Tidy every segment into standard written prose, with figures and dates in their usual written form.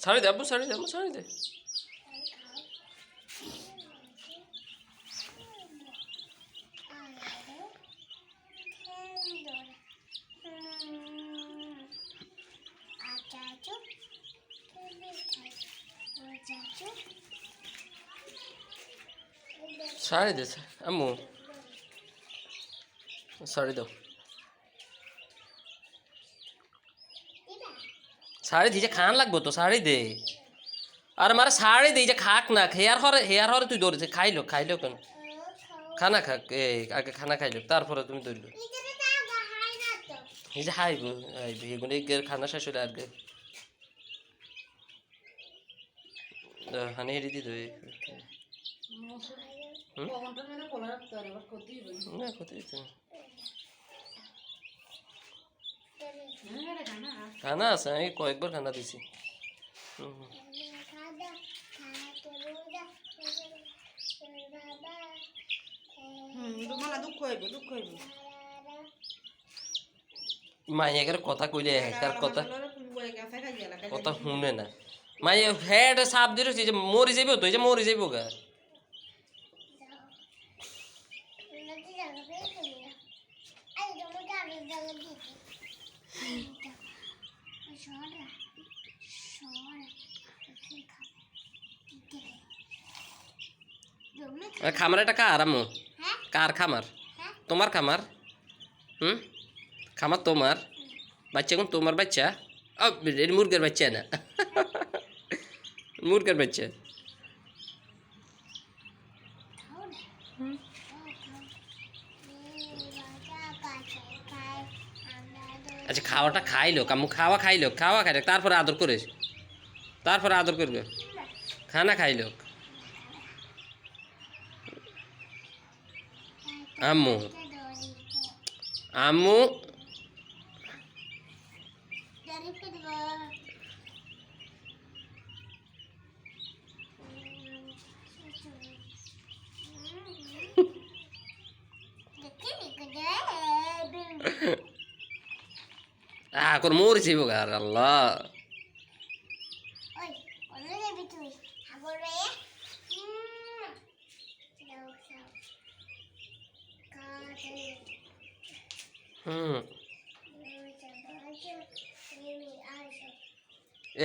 ছাড়ি দে আব্বু, ছাড়ি দে আম্মু, ছাড়ি দে। ছাড়ি দে আম্মু, ছাড়ি দাও। শাড়ি দিয়েছে খান লাগবো তো, শাড়ি দে। আর মারা শাড়ি দিয়েছে খাক না, হেয়ার হরে তুই দৌড়েছে। খাইলো খাইলো কেন? খানা খাক, আগে খানা খাইলো তারপরে তুমি দৌড়লো। এই যে হাইব হাইব এগুলো খানা শেষ হলে আগে হানি হেঁটে দিত। না ক্ষতি হচ্ছে না, খানা আছে, আমি কয়েকবার খানা দিছি। মাইয়াকে কথা কইলে একার কথা কথা শুনে না। মাইয়া হেড সাপ দিয়ে যে মরি যাইব তো, এই যে মরি যাইব গা। খামার এটা কার আম্মু? কার খামার? তোমার খামার? খামার তোমার? বাচ্চা কোন তোমার বাচ্চা? মুরগের বাচ্চা না, মুরগের বাচ্চা। আচ্ছা খাওয়াটা খাইলো কামু, খাওয়া খাইলো, খাওয়া খাইলো তারপরে আদর করে, তারপরে আদর করবে। খানা খাইলো আম্মু, আম্মু এখন মরে যাইব গার আল্লাহ।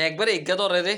একবারে এগা ধরে রে।